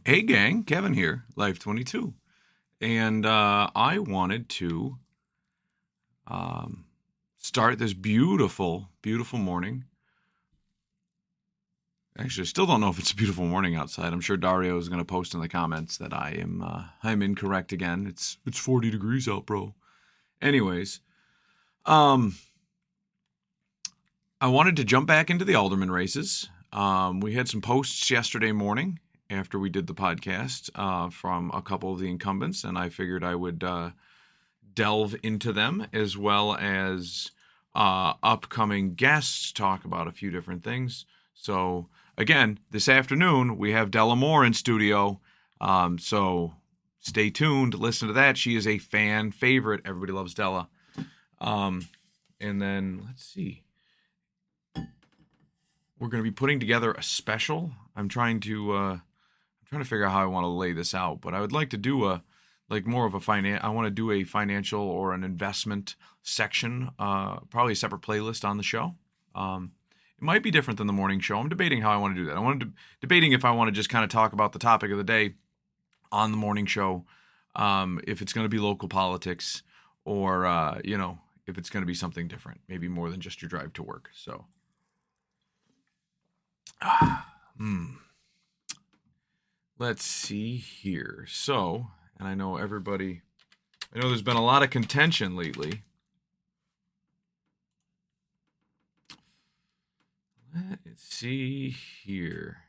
Hey gang, Kevin here, Life22. And I wanted to um, start this beautiful, beautiful morning. Actually, I still don't know if it's a beautiful morning outside. I'm sure Dario is going to post in the comments that I'm incorrect again. It's 40 degrees out, bro. Anyways, um, I wanted to jump back into the Alderman races. We had some posts yesterday morning after we did the podcast from a couple of the incumbents, and I figured I would delve into them as well as upcoming guests, talk about a few different things. So, again, this afternoon we have Della Moore in studio. So, stay tuned, listen to that. She is a fan favorite. Everybody loves Della. And then, let's see. We're going to be putting together a special. I'm trying to figure out how I want to lay this out, but I would like to do I want to do a financial or an investment section, probably a separate playlist on the show. It might be different than the morning show. I'm debating how I want to do that. I want to debating if I want to just kind of talk about the topic of the day on the morning show, if it's going to be local politics or if it's going to be something different, maybe more than just your drive to work. So. Let's see here. So, and I know there's been a lot of contention lately. Let's see here.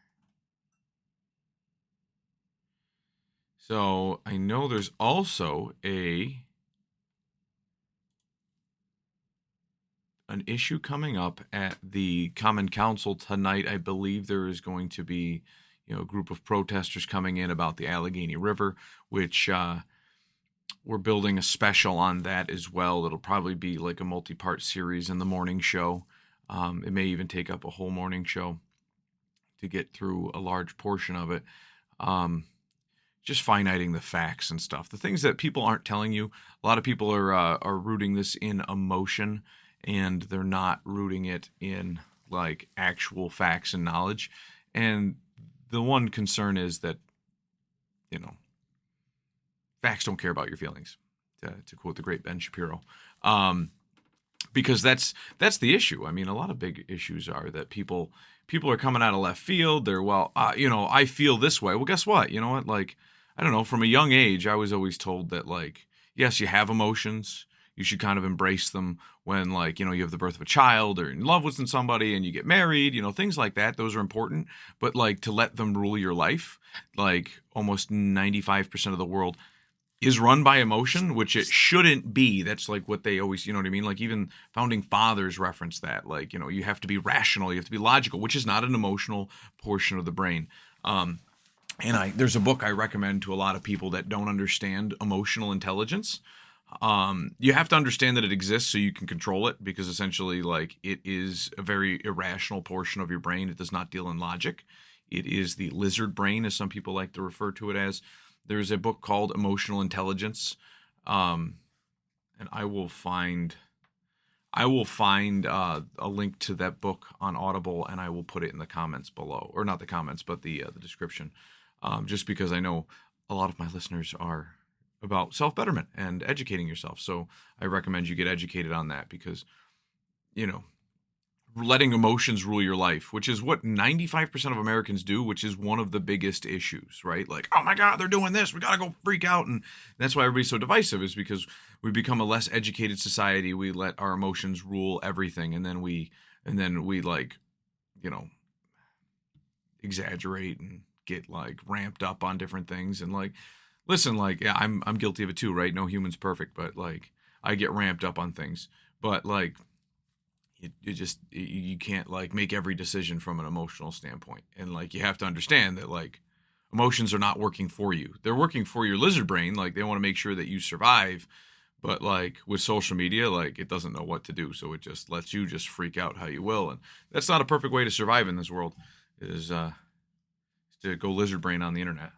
So, I know there's also an issue coming up at the Common Council tonight. I believe there is going to be a group of protesters coming in about the Allegheny River, which we're building a special on that as well. It'll probably be like a multi-part series in the morning show. It may even take up a whole morning show to get through a large portion of it. Just finiting the facts and stuff. The things that people aren't telling you. A lot of people are rooting this in emotion, and they're not rooting it in like actual facts and knowledge. And the one concern is that, facts don't care about your feelings, to quote the great Ben Shapiro. Because that's the issue. I mean, a lot of big issues are that people are coming out of left field. They're, I feel this way. Well, guess what? You know what? Like, I don't know, from a young age, I was always told that, like, yes, you have emotions. You should kind of embrace them when, like, you have the birth of a child or in love with somebody and you get married, things like that. Those are important. But, like, to let them rule your life, like, almost 95% of the world is run by emotion, which it shouldn't be. That's like what they always, you know what I mean? Like, even founding fathers reference that. Like, you have to be rational, you have to be logical, which is not an emotional portion of the brain. And there's a book I recommend to a lot of people that don't understand emotional intelligence. You have to understand that it exists so you can control it, because essentially, like, it is a very irrational portion of your brain. It does not deal in logic. It is the lizard brain, as some people like to refer to it as. There's a book called Emotional Intelligence, and I will find a link to that book on Audible, and I will put it in the comments below, or not the comments, but the description, just because I know a lot of my listeners are about self-betterment and educating yourself. So I recommend you get educated on that, because, letting emotions rule your life, which is what 95% of Americans do, which is one of the biggest issues, right? Like, oh my God, they're doing this. We got to go freak out. And that's why everybody's so divisive, is because we become a less educated society. We let our emotions rule everything. And then we like, exaggerate and get like ramped up on different things. And like, listen, like, yeah, I'm guilty of it too, right? No human's perfect, but like, I get ramped up on things, but like, you can't like make every decision from an emotional standpoint. And like, you have to understand that, like, emotions are not working for you. They're working for your lizard brain. Like, they want to make sure that you survive. But like with social media, like, it doesn't know what to do. So it just lets you just freak out how you will. And that's not a perfect way to survive in this world, is to go lizard brain on the internet.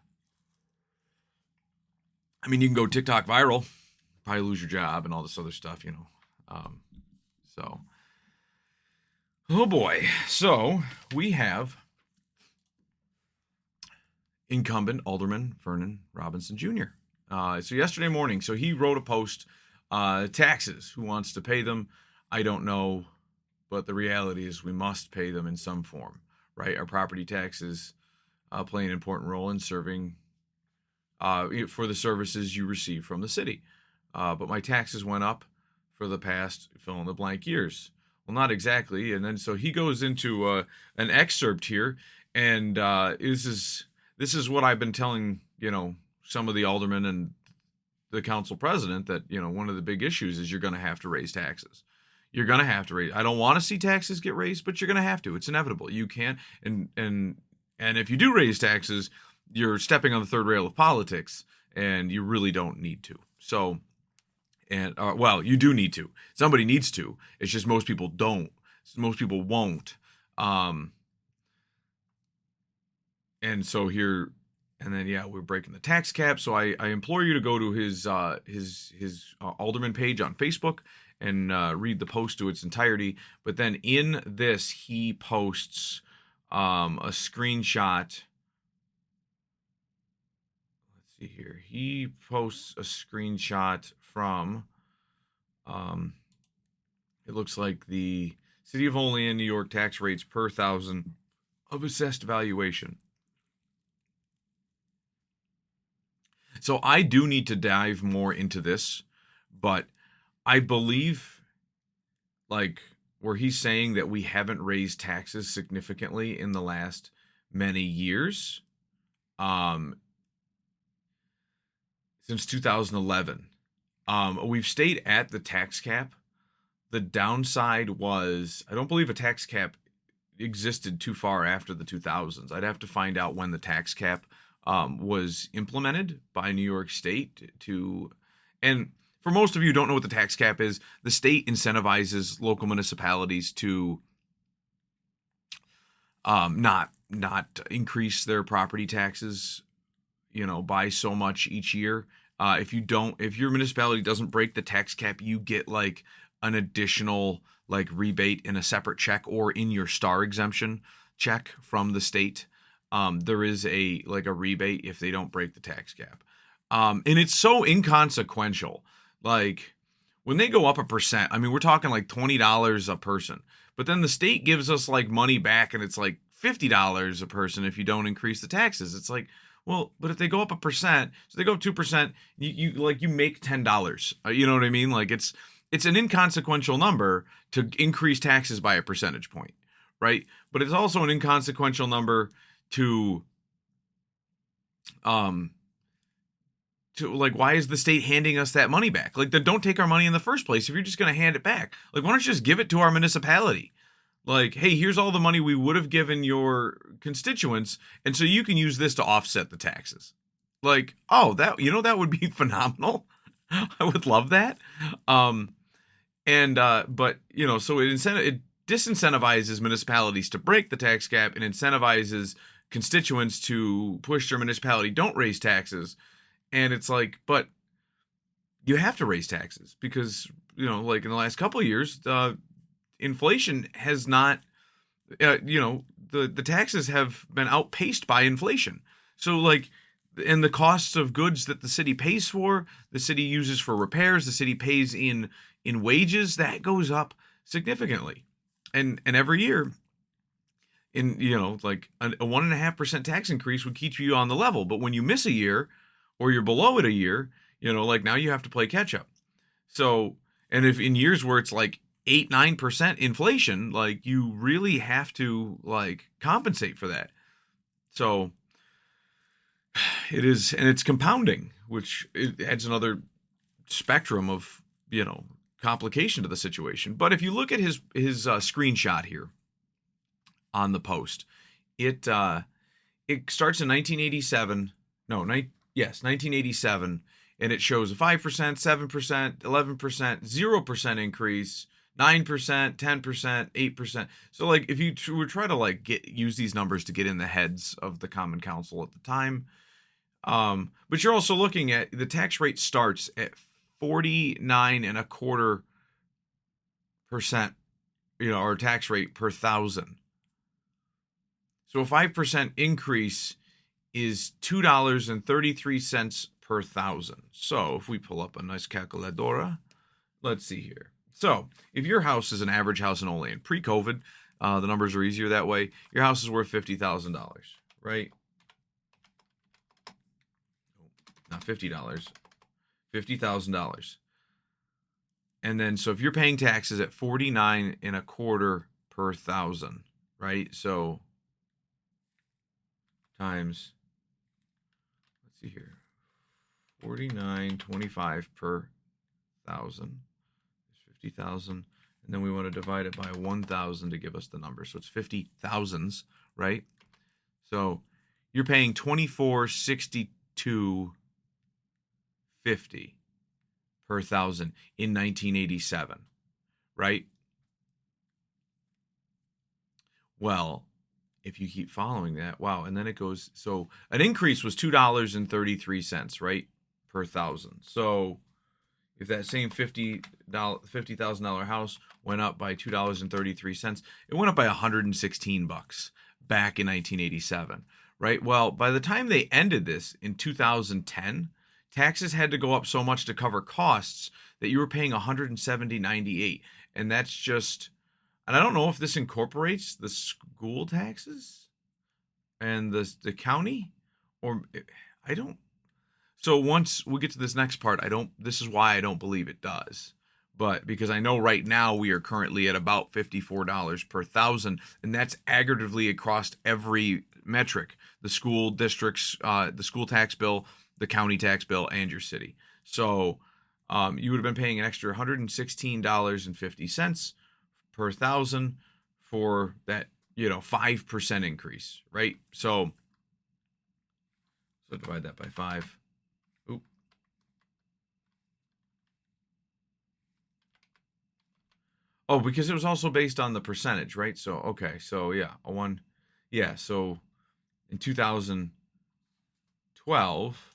I mean, you can go TikTok viral, probably lose your job and all this other stuff, so. Oh boy. So we have incumbent Alderman Vernon Robinson Jr. So yesterday morning, so he wrote a post, taxes, who wants to pay them? I don't know, but the reality is we must pay them in some form, right? Our property taxes play an important role in serving for the services you receive from the city. But my taxes went up for the past fill in the blank years. Well, not exactly. And then so he goes into an excerpt here, and this is what I've been telling some of the aldermen and the council president, that one of the big issues is you're going to have to raise taxes. You're going to have to raise. I don't want to see taxes get raised, but you're going to have to. It's inevitable. You can, and if you do raise taxes, you're stepping on the third rail of politics, and you really don't need to. So, and well, you do need to. Somebody needs to. It's just most people don't. Most people won't. And so here, and then we're breaking the tax cap. So I implore you to go to his Alderman page on Facebook and read the post to its entirety. But then in this, he posts a screenshot. Let's see here. He posts a screenshot from, it looks like the City of Olean, New York tax rates per thousand of assessed valuation. So I do need to dive more into this, but I believe, like, where he's saying that we haven't raised taxes significantly in the last many years, since 2011. We've stayed at the tax cap. The downside was, I don't believe a tax cap existed too far after the 2000s. I'd have to find out when the tax cap was implemented by New York State and for most of you who don't know what the tax cap is, the state incentivizes local municipalities to not increase their property taxes, by so much each year. If your municipality doesn't break the tax cap, you get like an additional like rebate in a separate check or in your star exemption check from the state. There is a rebate if they don't break the tax cap. And it's so inconsequential. Like when they go up 1%, I mean, we're talking like $20 a person, but then the state gives us like money back and it's like $50 a person if you don't increase the taxes. It's like, well, but if they go up 1%, so they go up 2%, you make $10. You know what I mean? Like it's an inconsequential number to increase taxes by a percentage point, right? But it's also an inconsequential number to like, why is the state handing us that money back? Like, then don't take our money in the first place if you're just going to hand it back. Like, why don't you just give it to our municipality? Like, hey, here's all the money we would have given your constituents, and so you can use this to offset the taxes. Like, oh, that would be phenomenal. I would love that. But so it disincentivizes municipalities to break the tax cap and incentivizes constituents to push their municipality don't raise taxes. And it's like, but you have to raise taxes because, like in the last couple of years, inflation has not, the taxes have been outpaced by inflation. So like, and the costs of goods that the city pays for, the city uses for repairs, the city pays in wages, that goes up significantly. And every year, like a 1.5% tax increase would keep you on the level. But when you miss a year or you're below it a year, like now you have to play catch up. So, and if in years where it's like 8-9% inflation, like you really have to like compensate for that. So it is, and it's compounding, which it adds another spectrum of, complication to the situation. But if you look at his screenshot here on the post, it starts in 1987. 1987, and it shows a 5%, 7%, 11%, 0% increase, 9%, 10%, 8%. So like if you would try to like use these numbers to get in the heads of the Common Council at the time, but you're also looking at the tax rate starts at 49.25%, or tax rate per thousand. So a 5% increase is $2.33 per thousand. So if we pull up a nice calculadora, let's see here. So if your house is an average house in Olean, pre-COVID, the numbers are easier that way. Your house is worth $50,000, right? Not $50, $50,000. And then, so if you're paying taxes at 49 and a quarter per thousand, right? So times, let's see here, 49.25 per thousand is 50,000. And then we want to divide it by 1,000 to give us the number. So it's 50,000s, right? So you're paying $24.62.50 per thousand in 1987, right? Well, if you keep following that, wow, and then it goes, so an increase was $2.33, right, per thousand. So if that same $50,000 house went up by $2.33, it went up by $116 back in 1987, right? Well, by the time they ended this in 2010, taxes had to go up so much to cover costs that you were paying $170.98, and that's just, and I don't know if this incorporates the school taxes and the county, or I don't. So once we get to this next part, this is why I don't believe it does. But because I know right now we are currently at about $54 per thousand, and that's aggregatively across every metric: the school districts, the school tax bill, the county tax bill, and your city. So you would have been paying an extra $116.50 per thousand for that, 5% increase, right? So divide that by 5. Oop. Oh, because it was also based on the percentage, right? So, okay. So yeah, so in 2012,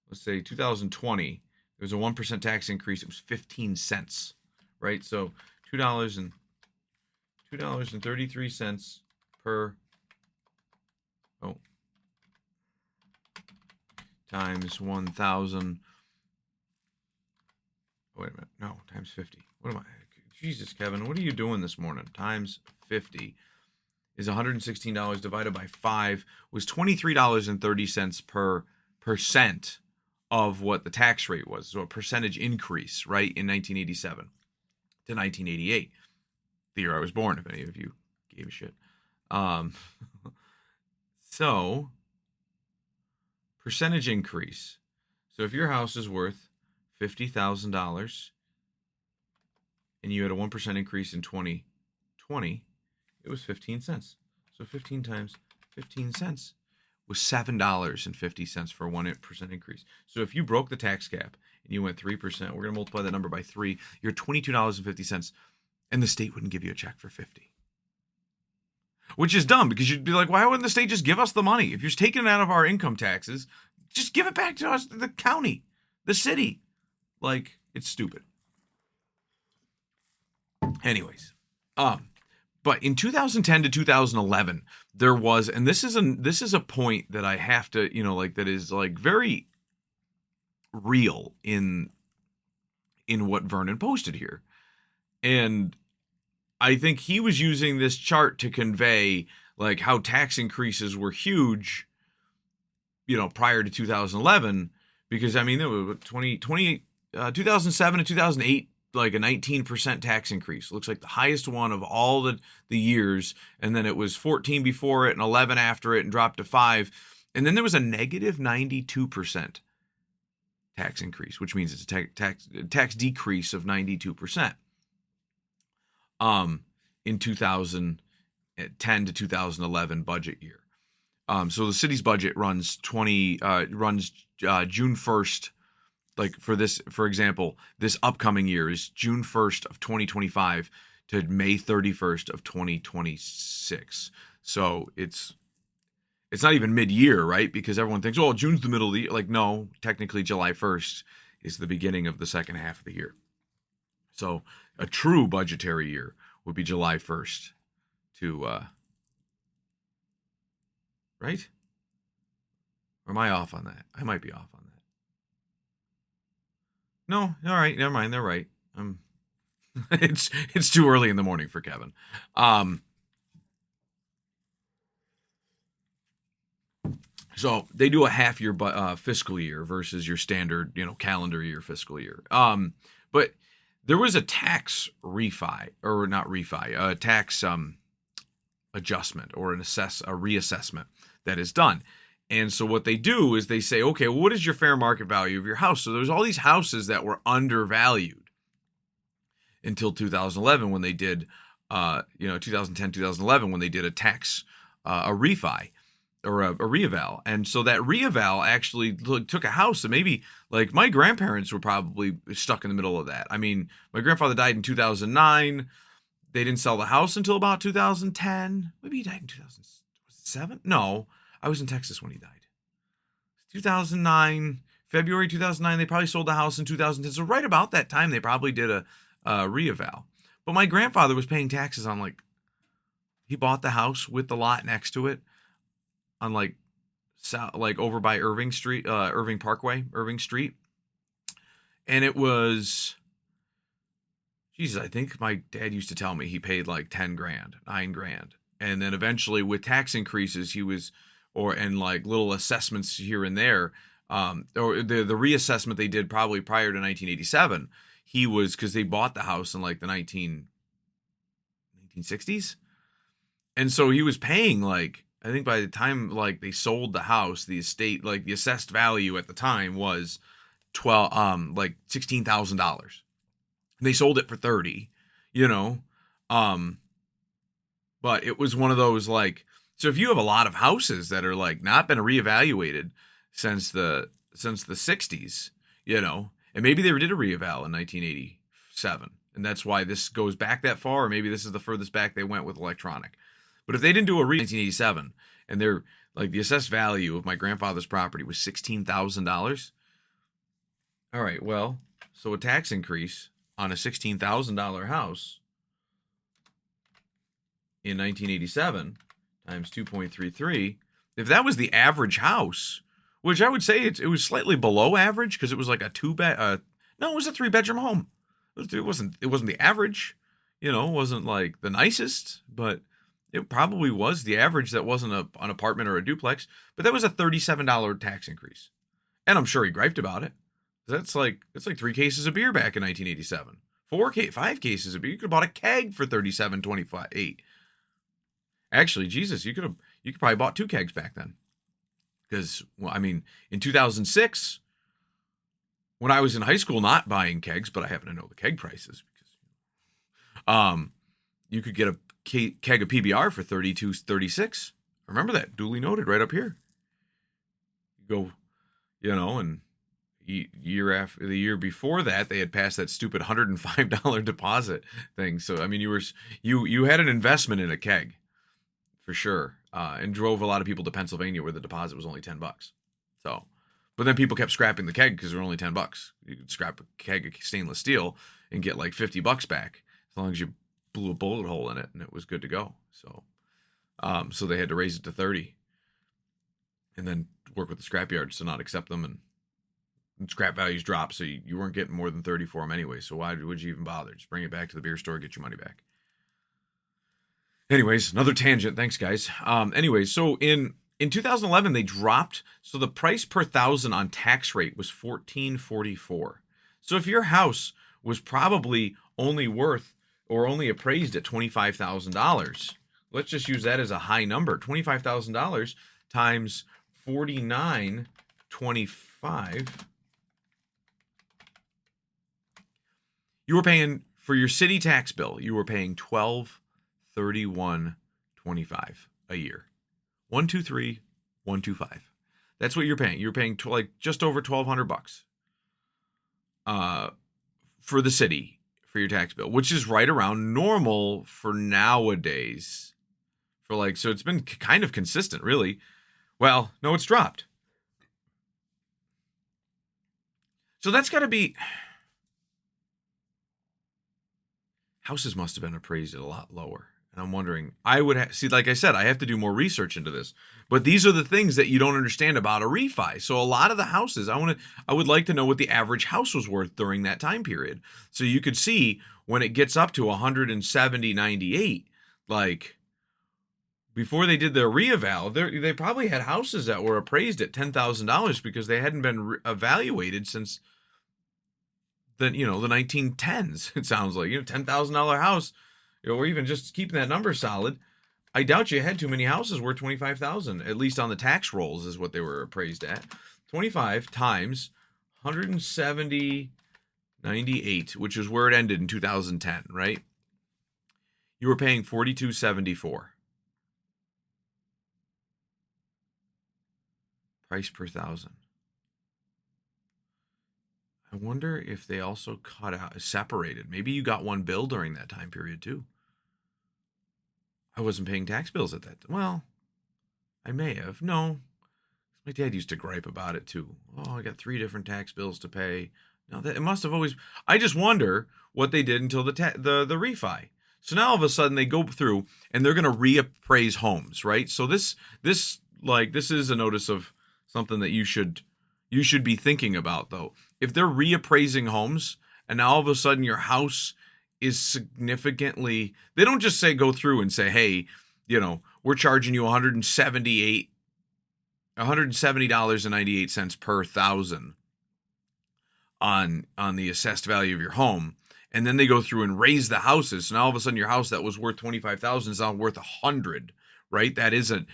let's say 2020, there was a 1% tax increase. It was 15 cents, right? So $2.33 per, times 1,000. Wait a minute. No, times 50. What am I? Jesus, Kevin, what are you doing this morning? Times 50 is $116 divided by 5 was $23.30 per percent of what the tax rate was. So a percentage increase, right, in 1987 to 1988, the year I was born, if any of you gave a shit. So percentage increase. So if your house is worth $50,000 and you had a 1% increase in 2020, it was 15 cents. So 15 times 15 cents was $7.50 for a 1% increase. So if you broke the tax cap and you went 3%, we're going to multiply that number by 3, you're $22.50, and the state wouldn't give you a check for 50. Which is dumb, because you'd be like, why wouldn't the state just give us the money? If you're taking it out of our income taxes, just give it back to us, the county, the city. Like, it's stupid. Anyways, but in 2010 to 2011, there was, and this is a point that I have to, that is like very real in what Vernon posted here. And I think he was using this chart to convey like how tax increases were huge, prior to 2011, because I mean, there was 2007 to 2008, like a 19% tax increase. Looks like the highest one of all the years. And then it was 14 before it and 11 after it and dropped to 5. And then there was a negative 92% tax increase, which means it's a tax decrease of 92%. In 2010 to 2011 budget year. So the city's budget runs June 1st. Like for example, this upcoming year is June 1st of 2025 to May 31st of 2026. So it's not even mid-year, right? Because everyone thinks, oh, June's the middle of the year. Like, no, technically July 1st is the beginning of the second half of the year. So a true budgetary year would be July 1st to right? Or am I off on that? I might be off on that. No, all right, never mind. They're right. It's too early in the morning for Kevin. So they do a half year fiscal year versus your standard, calendar year fiscal year. But there was a tax refi, or not refi, a tax adjustment or a reassessment that is done. And so what they do is they say, okay, well, what is your fair market value of your house? So there's all these houses that were undervalued until 2011 when they did, 2010, 2011 when they did a tax, a refi or a reeval. And so that reeval actually took a house that maybe, like, my grandparents were probably stuck in the middle of that. I mean, my grandfather died in 2009. They didn't sell the house until about 2010. Maybe he died in 2007. No, I was in Texas when he died. 2009, February 2009. They probably sold the house in 2010. So right about that time, they probably did a reeval. But my grandfather was paying taxes on, he bought the house with the lot next to it on over by Irving Street, Irving Parkway, Irving Street. And it was, Jesus, I think my dad used to tell me he paid like 10 grand, 9 grand. And then eventually with tax increases, and little assessments here and there, or the reassessment they did probably prior to 1987, because they bought the house in the 1960s. And so he was paying I think by the time they sold the house, the estate, the assessed value at the time was $16,000. They sold it for 30, but it was one of those so if you have a lot of houses that are not been reevaluated since the 60s, and maybe they did a reeval in 1987, and that's why this goes back that far, or maybe this is the furthest back they went with electronic. But if they didn't do a 1987 and they're the assessed value of my grandfather's property was $16,000. All right, well, so a tax increase on a $16,000 house in 1987 times 2.33, if that was the average house, which I would say it was slightly below average because it was like a it was a 3-bedroom home. It wasn't the average, it wasn't the nicest, but it probably was the average. That wasn't an apartment or a duplex, but that was a $37 tax increase. And I'm sure he griped about it. That's like 3 cases of beer back in 1987. 5 cases of beer. You could have bought a keg for $37.28. Actually, Jesus, you could probably bought 2 kegs back then. Because, in 2006, when I was in high school not buying kegs, but I happen to know the keg prices, because you could get a keg of PBR for $32.36. Remember that, duly noted right up here. You go, and the year before that, they had passed that stupid $105 deposit thing. So you had an investment in a keg for sure, and drove a lot of people to Pennsylvania where the deposit was only $10. So, but then people kept scrapping the keg because they were only $10. You could scrap a keg of stainless steel and get $50 back as long as you blew a bullet hole in it and it was good to go. So, so they had to raise it to 30, and then work with the scrap yards to not accept them, and scrap values drop, so you weren't getting more than 30 for them anyway. So why would you even bother? Just bring it back to the beer store, get your money back. Anyways, another tangent. Thanks, guys. Anyways, so in 2011 they dropped. So the price per thousand on tax rate was $14.44. So if your house was probably only worth or only appraised at $25,000, let's just use that as a high number. $25,000 times 49.25. You were paying for your city tax bill. You were paying $1231.25 a year. 123,125. That's what you're paying. You're paying just over $1,200 for the city for your tax bill, which is right around normal for nowadays. So it's been kind of consistent, really. Well, no, it's dropped. So that's got to be. Houses must have been appraised at a lot lower. And I'm wondering, I would see, like I said, I have to do more research into this. But these are the things that you don't understand about a refi. So a lot of the houses, I would like to know what the average house was worth during that time period. So you could see when it gets up to 170.98, like before they did their reeval, they probably had houses that were appraised at $10,000 because they hadn't been evaluated since the 1910s. It sounds like $10,000 house, or even just keeping that number solid. I doubt you had too many houses worth 25,000, at least on the tax rolls is what they were appraised at. 25 times 170.98, which is where it ended in 2010, right? You were paying $42.74. Price per thousand. I wonder if they also separated. Maybe you got one bill during that time period too. I wasn't paying tax bills at that. Well, I may have. No. My dad used to gripe about it too. Oh, I got 3 different tax bills to pay. No, it must have always. I just wonder what they did until the refi. So now all of a sudden they go through and they're going to reappraise homes, right? So this is a notice of something that you should be thinking about, though. If they're reappraising homes and now all of a sudden your house is significantly, they don't just go through and say, hey, we're charging you $170.98 per thousand on the assessed value of your home. And then they go through and raise the houses. So now all of a sudden your house that was worth $25,000 is now worth $100,000, right? That is an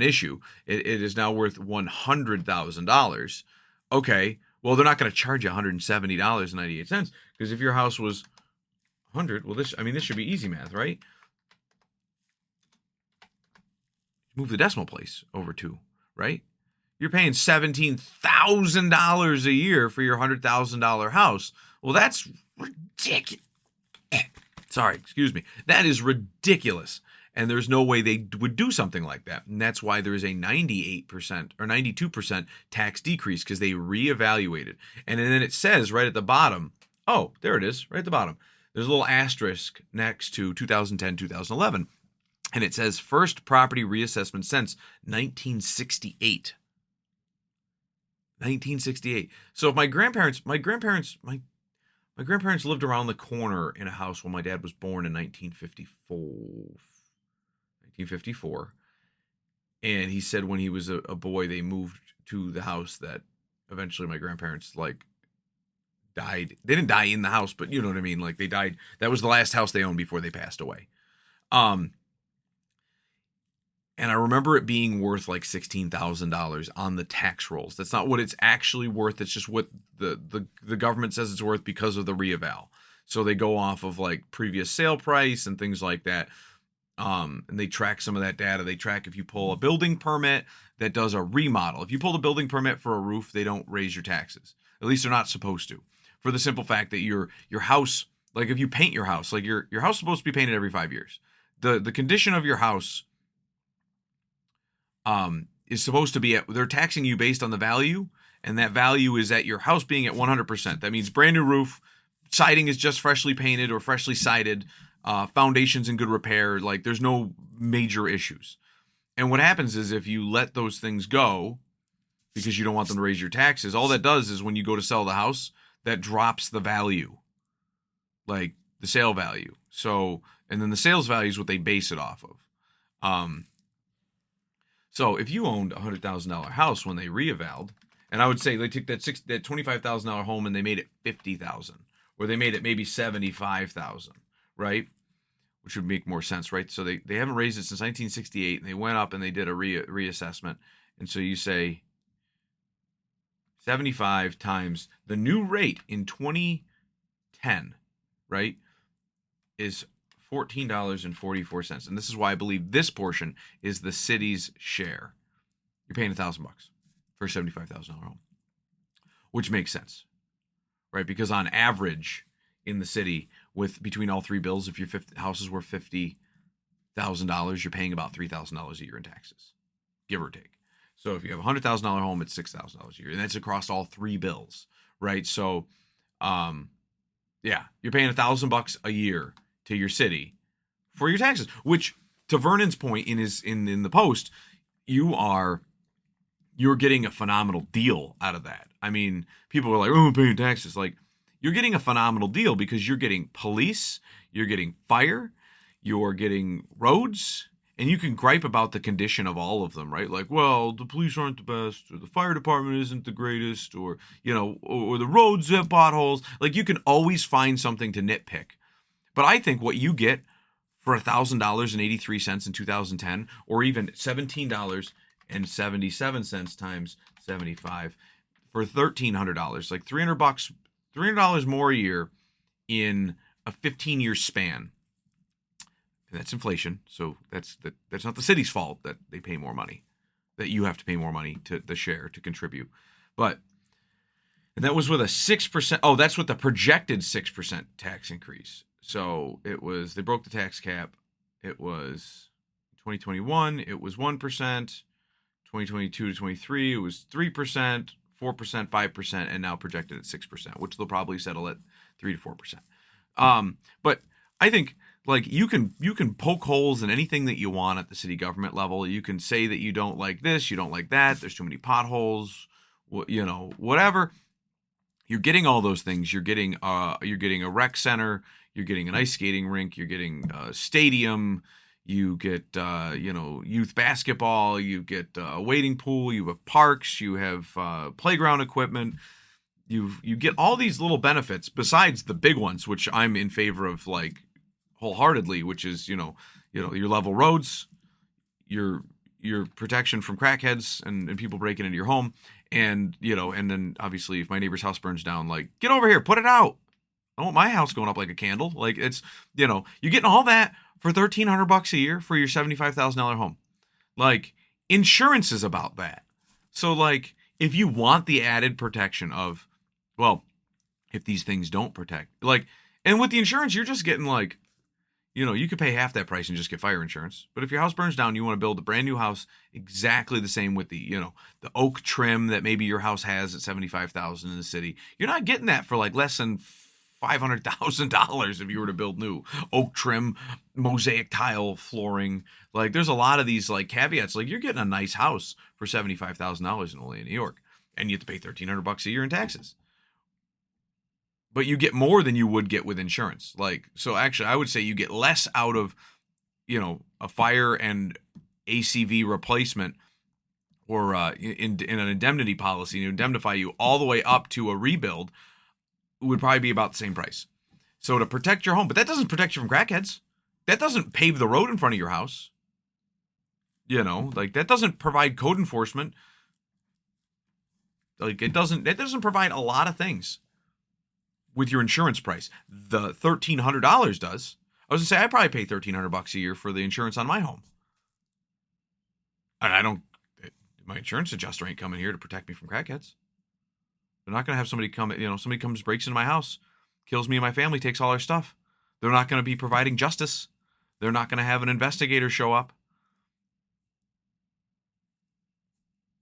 issue. It is now worth $100,000. Okay, well, they're not going to charge you $170.98 because if your house was 100, well, this should be easy math, right? Move the decimal place over 2, right? You're paying $17,000 a year for your $100,000 house. Well, that's ridiculous. Sorry, excuse me. That is ridiculous. And there's no way they would do something like that. And that's why there is a 98% or 92% tax decrease, because they reevaluated. And then it says right at the bottom, oh, there it is, right at the bottom. There's a little asterisk next to 2010, 2011. And it says first property reassessment since 1968. 1968. So if my grandparents lived around the corner in a house when my dad was born in 1954. And he said when he was a boy, they moved to the house that eventually my grandparents died. They didn't die in the house, but you know what I mean? Like they died. That was the last house they owned before they passed away. And I remember it being worth like $16,000 on the tax rolls. That's not what it's actually worth. It's just what the government says it's worth because of the reeval. So they go off of like previous sale price and things like that. And they track some of that data. They track if you pull a building permit that does a remodel. If you pull a building permit for a roof, they don't raise your taxes. At least they're not supposed to. For the simple fact that your house, like if you paint your house, like your house is supposed to be painted every 5 years. The condition of your house is supposed to be they're taxing you based on the value, and that value is at your house being at 100%. That means brand new roof, siding is just freshly painted or freshly sided, foundation's in good repair, like there's no major issues. And what happens is if you let those things go because you don't want them to raise your taxes, all that does is when you go to sell the house, that drops the value, like the sale value. So, and then the sales value is what they base it off of. So if you owned a $100,000 house when they reevaled, and I would say they took that $25,000 home and they made it $50,000, or they made it maybe $75,000, right? Which would make more sense, right? So they haven't raised it since 1968, and they went up and they did a reassessment. And so you say 75 times the new rate in 2010, right, is $14.44. And this is why I believe this portion is the city's share. You're paying $1,000 for a $75,000 home, which makes sense, right? Because on average in the city, with between all 3 bills, if your house is worth $50,000, you're paying about $3,000 a year in taxes, give or take. So if you have a $100,000 home, it's $6,000 a year, and that's across all 3 bills, right? So, yeah, you're paying $1,000 a year to your city for your taxes. Which, to Vernon's point in the post, you're getting a phenomenal deal out of that. I mean, people are like, "Oh, I'm paying taxes." Like, you're getting a phenomenal deal because you're getting police, you're getting fire, you're getting roads, and you can gripe about the condition of all of them, right? Like, well, the police aren't the best, or the fire department isn't the greatest, or, or the roads have potholes. Like, you can always find something to nitpick. But I think what you get for $1,000.83 in 2010, or even $17.77 times 75 for $1,300, like $300 more a year in a 15-year span. And that's inflation, so that's not the city's fault that they pay more money, that you have to pay more money to the share to contribute. And that was with a 6%. Oh, that's with the projected 6% tax increase. So they broke the tax cap. It was 2021, it was 1%. 2022 to 23, it was 3%, 4%, 5%, and now projected at 6%, which they'll probably settle at 3 to 4%. But I think, like, you can poke holes in anything that you want at the city government level. You can say that you don't like this, you don't like that, there's too many potholes, whatever. You're getting all those things. You're getting a rec center, you're getting an ice skating rink, you're getting a stadium, you get youth basketball, you get a wading pool, you have parks, you have playground equipment. You get all these little benefits besides the big ones, which I'm in favor of, like, wholeheartedly, which is your level roads, your protection from crackheads and people breaking into your home, and then obviously if my neighbor's house burns down, like, get over here, put it out. I want my house going up like a candle. Like, it's you're getting all that for $1,300 a year for your $75,000 home. Like, insurance is about that. So, like, if you want the added protection of, well, if these things don't protect, like, and with the insurance, you're just getting, like, you could pay half that price and just get fire insurance. But if your house burns down, you want to build a brand new house exactly the same with the, the oak trim that maybe your house has at $75,000 in the city. You're not getting that for, like, less than $500,000 if you were to build new oak trim, mosaic tile flooring. Like, there's a lot of these, like, caveats. Like, you're getting a nice house for $75,000 only in New York, and you have to pay $1,300 a year in taxes. But you get more than you would get with insurance. Like, so actually, I would say you get less out of, a fire and ACV replacement, or in an indemnity policy to indemnify you all the way up to a rebuild, would probably be about the same price. So to protect your home, but that doesn't protect you from crackheads. That doesn't pave the road in front of your house. Like, that doesn't provide code enforcement. Like, it doesn't provide a lot of things with your insurance price. The $1,300 does. I was gonna say, I probably pay $1,300 a year for the insurance on my home. And my insurance adjuster ain't coming here to protect me from crackheads. They're not going to have somebody come, somebody comes, breaks into my house, kills me and my family, takes all our stuff. They're not going to be providing justice. They're not going to have an investigator show up.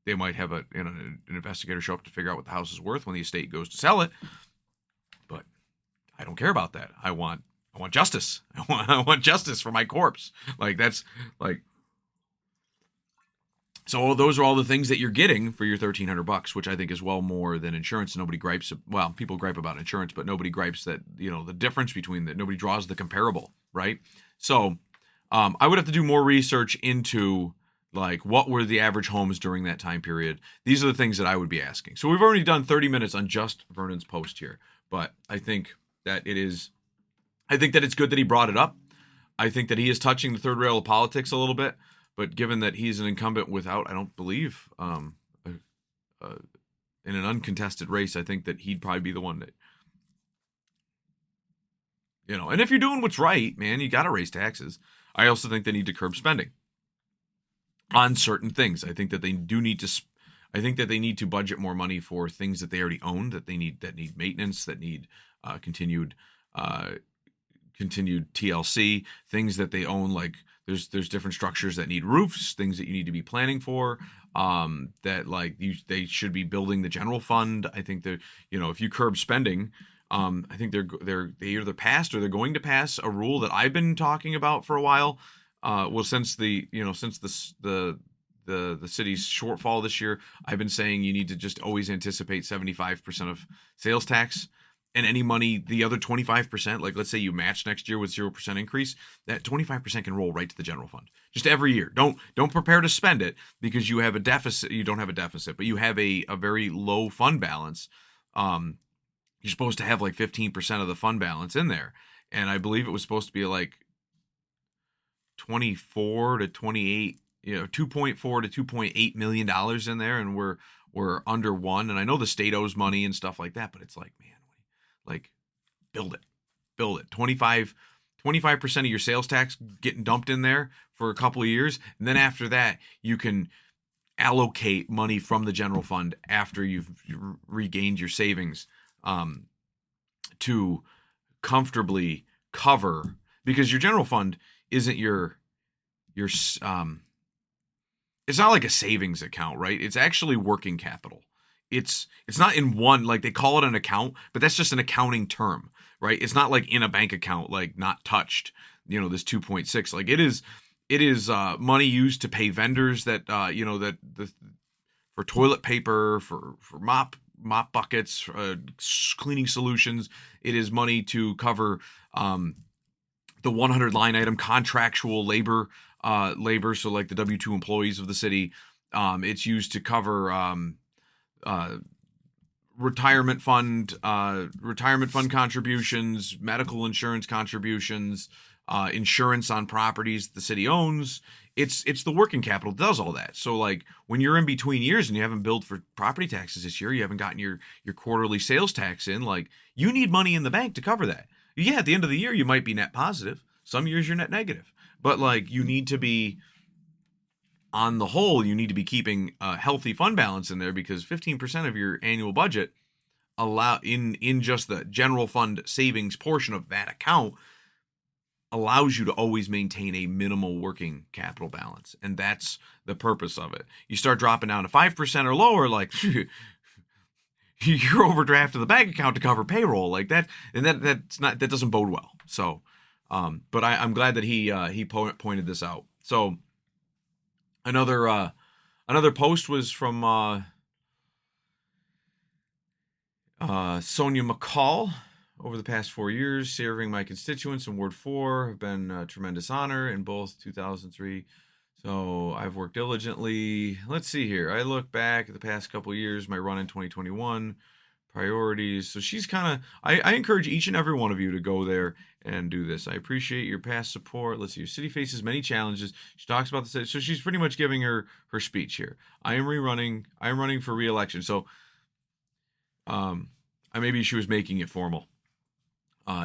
They might have an investigator show up to figure out what the house is worth when the estate goes to sell it. But I don't care about that. I want justice. I want justice for my corpse. Like, that's like. So those are all the things that you're getting for your $1,300, which I think is well more than insurance. Nobody gripes. Well, people gripe about insurance, but nobody gripes that, the difference between that. Nobody draws the comparable, right? So I would have to do more research into, like, what were the average homes during that time period. These are the things that I would be asking. So we've already done 30 minutes on just Vernon's post here, but I think that it's good that he brought it up. I think that he is touching the third rail of politics a little bit. But given that he's an incumbent without, I don't believe, in an uncontested race, I think that he'd probably be the one that, and if you're doing what's right, man, you got to raise taxes. I also think they need to curb spending on certain things. I think that they need to budget more money for things that they already own, that need maintenance, that need continued TLC, things that they own, like there's different structures that need roofs, things that you need to be planning for, that, like, they should be building the general fund. I think that, if you curb spending I think they either passed or they're going to pass a rule that I've been talking about for a while. Well, since the city's shortfall this year, I've been saying you need to just always anticipate 75% of sales tax, and any money, the other 25%, like let's say you match next year with 0% increase, that 25% can roll right to the general fund. Just every year. Don't prepare to spend it because you have a deficit. You don't have a deficit, but you have a very low fund balance. You're supposed to have like 15% of the fund balance in there. And I believe it was supposed to be like 24 to 28, 2.4 to 2.8 million dollars in there, and we're under one. And I know the state owes money and stuff like that, but it's like, man, like build it. 25% of your sales tax getting dumped in there for a couple of years, and then after that you can allocate money from the general fund after you've regained your savings, to comfortably cover, because your general fund isn't your it's not like a savings account, right? It's actually working capital. It's not in one, like they call it an account, but that's just an accounting term, right? It's not like in a bank account, like not touched, this 2.6, like it is money used to pay vendors that, for toilet paper, for mop buckets, cleaning solutions. It is money to cover the 100 line item contractual labor. So like the W-2 employees of the city. It's used to cover retirement fund contributions, medical insurance contributions, insurance on properties the city owns. It's the working capital that does all that. So like when you're in between years and you haven't billed for property taxes this year, you haven't gotten your quarterly sales tax in, like you need money in the bank to cover that. Yeah, at the end of the year you might be net positive. Some years you're net negative. But like you need to be, on the whole, you need to be keeping a healthy fund balance in there, because 15% of your annual budget in just the general fund savings portion of that account allows you to always maintain a minimal working capital balance. And that's the purpose of it. You start dropping down to 5% or lower, like you're overdrafting the bank account to cover payroll, like that. And that doesn't bode well. So, but I'm glad that he pointed this out. So another post was from Sonia McCall. Over the past 4 years, serving my constituents in Ward 4 have been a tremendous honor in both 2003. So I've worked diligently. Let's see here. I look back at the past couple of years, my run in 2021, priorities. So she's kind of, I encourage each and every one of you to go there and do this. I appreciate your past support. Let's see. Your city faces many challenges. She talks about the city. So she's pretty much giving her speech here. I am running for re-election. So maybe she was making it formal.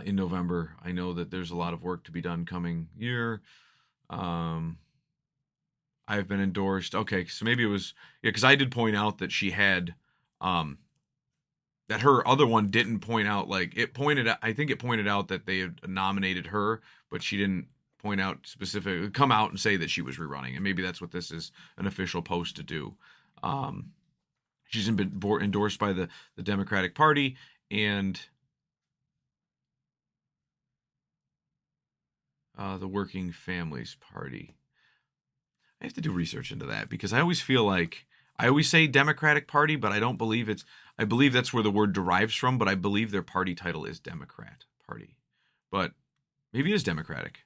In November. I know that there's a lot of work to be done coming year. I've been endorsed. Okay, so maybe it was, because I did point out that she had, that her other one didn't point out, like I think it pointed out that they had nominated her, but she didn't point out specifically, come out and say that she was rerunning. And maybe that's what this is, an official post to do. She's been endorsed by the Democratic Party and the Working Families Party. I have to do research into that, because I always feel like I always say Democratic Party, but I don't believe I believe that's where the word derives from, but I believe their party title is Democrat Party. But maybe it is Democratic.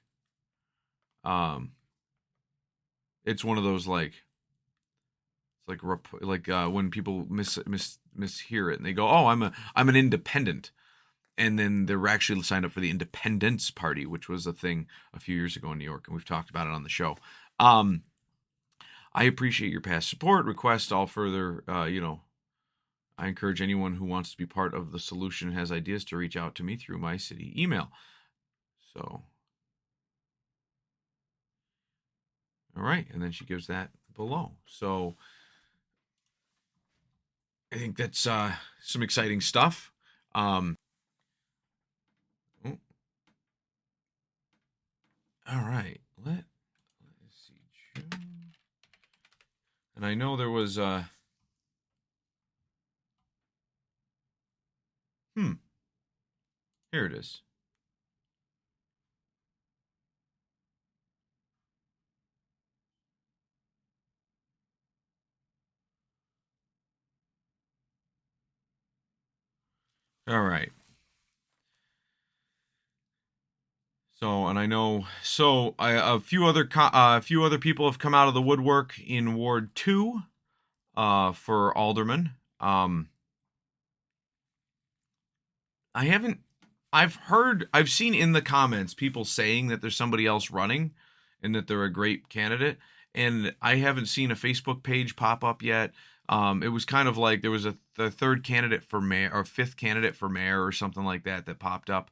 It's one of those like, it's like when people mishear it and they go, "Oh, I'm an independent." And then they're actually signed up for the Independence Party, which was a thing a few years ago in New York, and we've talked about it on the show. I appreciate your past support. Request all further, I encourage anyone who wants to be part of the solution and has ideas to reach out to me through my city email. So, all right, and then she gives that below. So, I think that's some exciting stuff. All right, let's see. And I know there was Here it is. All right. So, and I know, a few other people have come out of the woodwork in Ward 2 for Alderman. I haven't I've seen in the comments people saying that there's somebody else running and that they're a great candidate, and I haven't seen a Facebook page pop up yet. It was kind of like there was the third candidate for mayor or fifth candidate for mayor or something like that that popped up.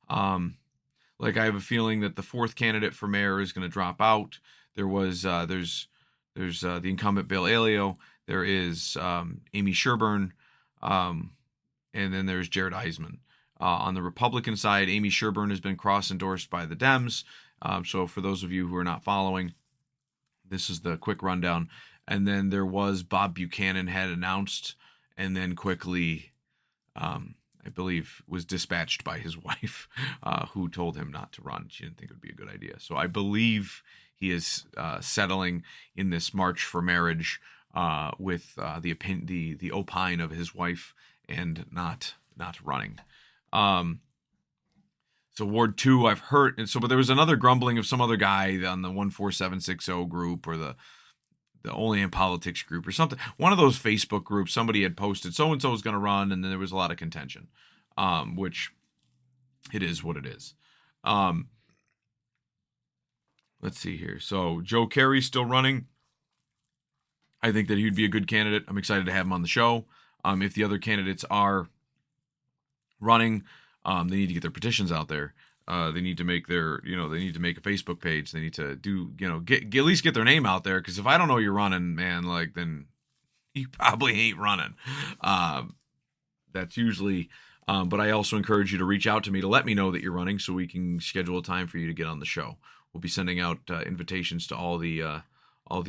Like I have a feeling that the fourth candidate for mayor is going to drop out. There was there's the incumbent Bill Aleo. There is Amy Sherburne, and then there's Jared Eisman. On the Republican side, Amy Sherburne has been cross-endorsed by the Dems. So for those of you who are not following, this is the quick rundown. And then there was Bob Buchanan had announced, and then quickly, I believe, was dispatched by his wife, who told him not to run. She didn't think it would be a good idea. So I believe he is settling in this march for marriage with the opine of his wife and not running. So Ward 2, I've heard, and so, but there was another grumbling of some other guy on the 14760 group or the Only in Politics group or something. One of those Facebook groups, somebody had posted so-and-so is going to run, and then there was a lot of contention, which it is what it is. Let's see here. So Joe Carey's still running. I think that he'd be a good candidate. I'm excited to have him on the show. If the other candidates are running, they need to get their petitions out there. They need to make they need to make a Facebook page. They need to do, get at least get their name out there. Because if I don't know you're running, man, like then you probably ain't running. That's usually. But I also encourage you to reach out to me to let me know that you're running, so we can schedule a time for you to get on the show. We'll be sending out invitations to all the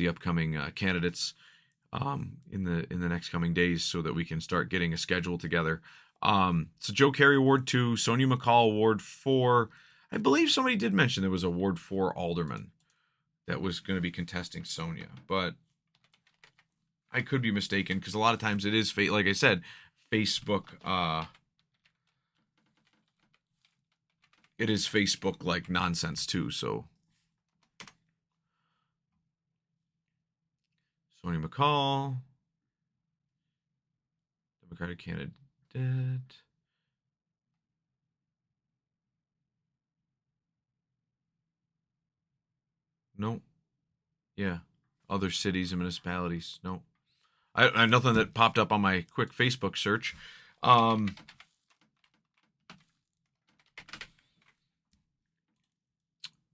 upcoming candidates in the next coming days, so that we can start getting a schedule together. So Joe Carey, Ward 2, Sonia McCall, Ward 4. I believe somebody did mention there was a Ward 4 alderman that was going to be contesting Sonia, but I could be mistaken, because a lot of times it is, like I said, Facebook, it is Facebook like nonsense too, so. Sonia McCall, Democratic candidate. No. Yeah. Other cities and municipalities. No. I nothing that popped up on my quick Facebook search.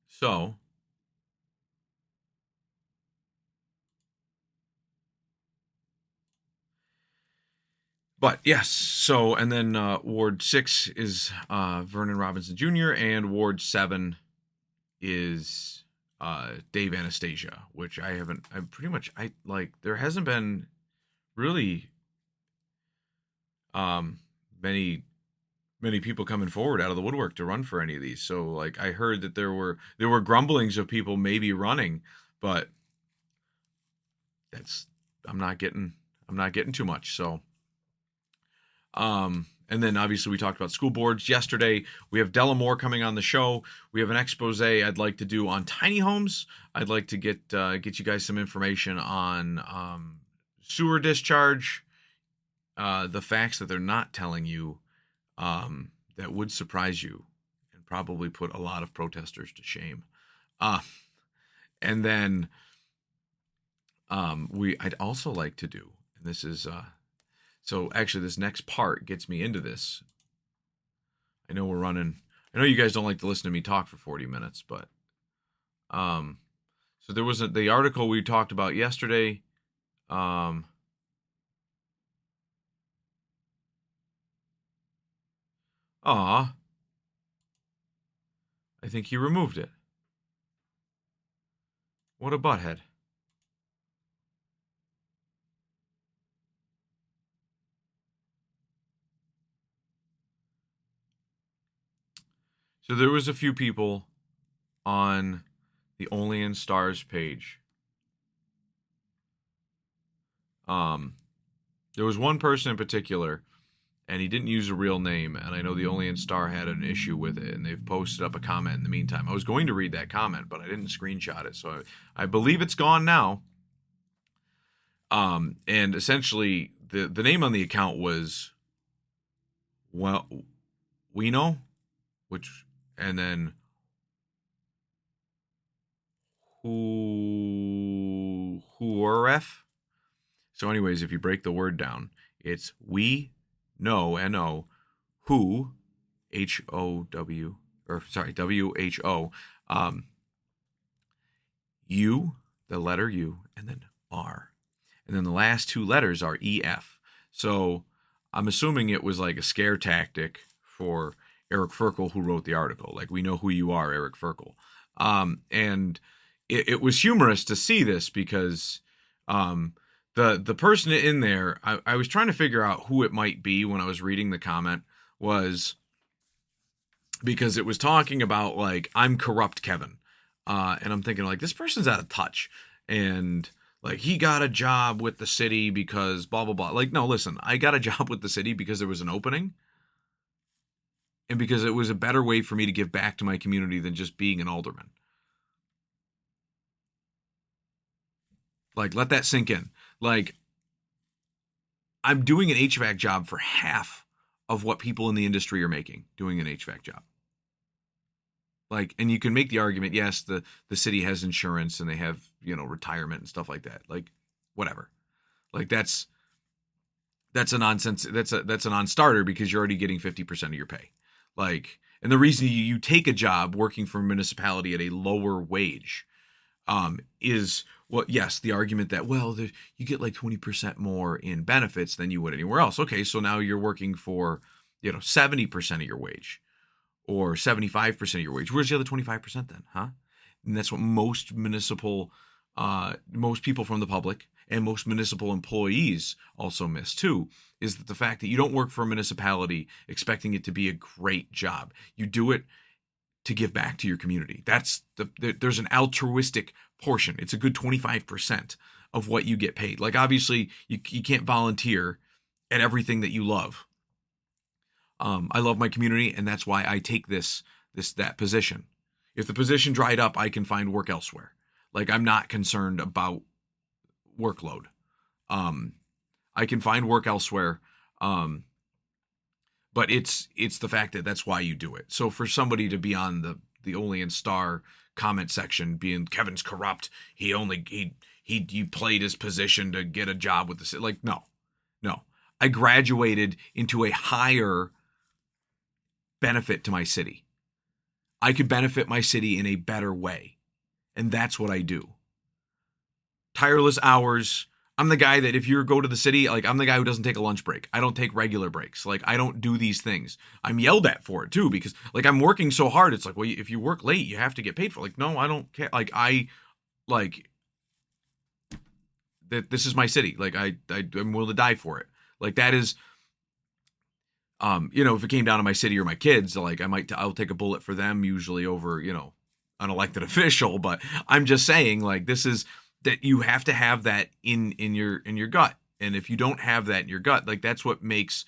So but yes, so and then Ward 6 is Vernon Robinson Jr. and Ward 7 is Dave Anastasia, which there hasn't been really many people coming forward out of the woodwork to run for any of these. So like I heard that there were grumblings of people maybe running, but I'm not getting too much. So and then obviously we talked about school boards yesterday. We have Delamore coming on the show. We have an expose I'd like to do on tiny homes. I'd like to get you guys some information on sewer discharge, the facts that they're not telling you, that would surprise you and probably put a lot of protesters to shame. And then I'd also like to do, and this is so actually this next part gets me into this. I know you guys don't like to listen to me talk for 40 minutes, but so there was the article we talked about yesterday. I think he removed it. What a butthead. So there was a few people on the Only in Stars page. There was one person in particular, and he didn't use a real name, and I know the Only in Star had an issue with it, and they've posted up a comment in the meantime. I was going to read that comment, but I didn't screenshot it, so I believe it's gone now. And essentially, the name on the account was, well, we know, and then who So anyways, if you break the word down, it's we know, N-O, who, H-O-W, or sorry, W-H-O, U, the letter U, and then R. And then the last two letters are E-F. So I'm assuming it was like a scare tactic for Eric Ferkel, who wrote the article. Like, we know who you are, Eric Ferkel. And it was humorous to see this because the person in there, I was trying to figure out who it might be when I was reading the comment, was because it was talking about, like, I'm corrupt Kevin. And I'm thinking, like, this person's out of touch. And, like, he got a job with the city because blah, blah, blah. Like, no, listen, I got a job with the city because there was an opening. And because it was a better way for me to give back to my community than just being an alderman. Like, let that sink in. Like, I'm doing an HVAC job for half of what people in the industry are making doing an HVAC job. Like, and you can make the argument, yes, the city has insurance and they have, retirement and stuff like that. Like, whatever. Like, that's a nonsense. That's a non-starter because you're already getting 50% of your pay. Like, and the reason you take a job working for a municipality at a lower wage is, well, yes, the argument that, well, you get like 20% more in benefits than you would anywhere else. Okay, so now you're working for, 70% of your wage or 75% of your wage. Where's the other 25% then, huh? And that's what most people from the public and most municipal employees also miss too, is that the fact that you don't work for a municipality expecting it to be a great job. You do it to give back to your community. There's an altruistic portion. It's a good 25% of what you get paid. Like, obviously you can't volunteer at everything that you love. I love my community, and that's why I take that position. If the position dried up, I can find work elsewhere. Like, I'm not concerned about workload. I can find work elsewhere. But it's the fact that that's why you do it. So for somebody to be on the Only in Star comment section being, Kevin's corrupt, he played his position to get a job with the city. Like, no. I graduated into a higher benefit to my city. I could benefit my city in a better way. And that's what I do. Tireless hours. I'm the guy that if you go to the city, like, I'm the guy who doesn't take a lunch break. I don't take regular breaks. Like, I don't do these things. I'm yelled at for it too, because, like, I'm working so hard. It's like, well, if you work late, you have to get paid for it. Like, no, I don't care. Like, this is my city. Like, I'm willing to die for it. Like, that is, if it came down to my city or my kids, like, I'll take a bullet for them usually over, an elected official. But I'm just saying, like, this is, that you have to have that in your gut. And if you don't have that in your gut, like, that's what makes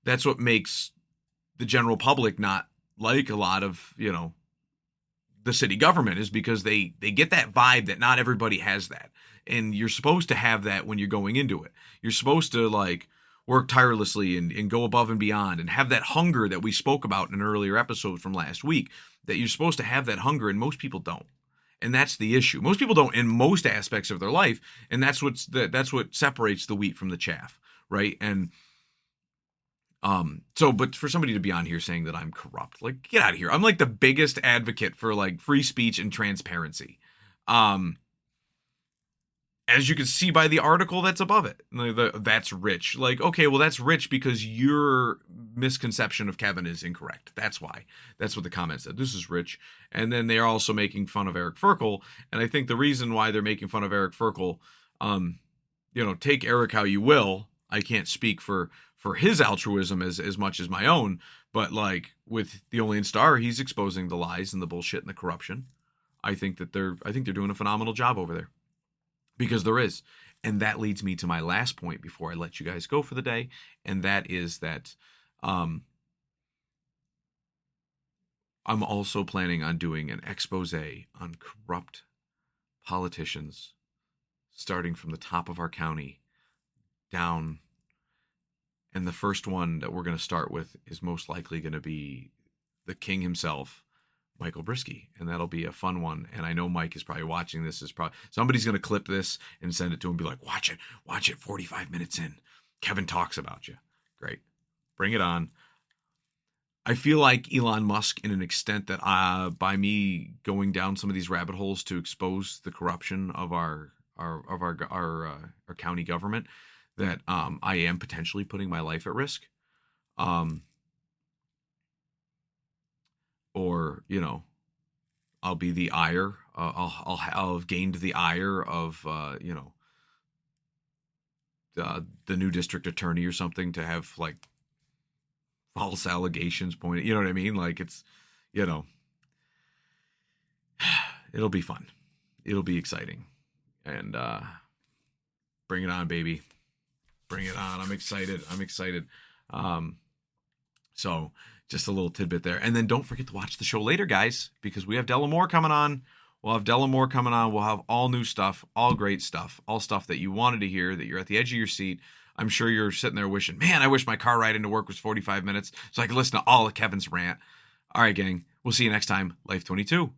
the general public not like a lot of, the city government, is because they get that vibe that not everybody has that. And you're supposed to have that when you're going into it. You're supposed to, like, work tirelessly and go above and beyond and have that hunger that we spoke about in an earlier episode from last week, that you're supposed to have that hunger, and most people don't. And that's the issue. Most people don't in most aspects of their life, and that's what separates the wheat from the chaff, right? And but for somebody to be on here saying that I'm corrupt, like, get out of here. I'm like the biggest advocate for, like, free speech and transparency. As you can see by the article that's above it, that's rich. Like, okay, well, that's rich because your misconception of Kevin is incorrect. That's why. That's what the comment said. This is rich. And then they're also making fun of Eric Ferkel. And I think the reason why they're making fun of Eric Ferkel, take Eric how you will. I can't speak for for his altruism as much as my own. But like with the Only Star, he's exposing the lies and the bullshit and the corruption. I think they're doing a phenomenal job over there, because there is. And that leads me to my last point before I let you guys go for the day, and that is that I'm also planning on doing an expose on corrupt politicians, starting from the top of our county down. And the first one that we're going to start with is most likely going to be the king himself, Michael Brisky, and that'll be a fun one. And I know Mike is probably watching this. Is probably somebody's going to clip this and send it to him and be like, watch it 45 minutes in. Kevin talks about you. Great. Bring it on. I feel like Elon Musk, in an extent that by me going down some of these rabbit holes to expose the corruption of our county government, that I am potentially putting my life at risk. Or, you know, I'll be the ire. I'll have gained the ire of, you know, the new district attorney or something, to have like false allegations pointed. You know what I mean? Like, it's, you know, it'll be fun. It'll be exciting. And bring it on, baby. Bring it on. I'm excited. So just a little tidbit there. And then don't forget to watch the show later, guys, because we have Delamore coming on. We'll have all new stuff, all great stuff, all stuff that you wanted to hear, that you're at the edge of your seat. I'm sure you're sitting there wishing, man, I wish my car ride into work was 45 minutes so I could listen to all of Kevin's rant. All right, gang. We'll see you next time. Life22.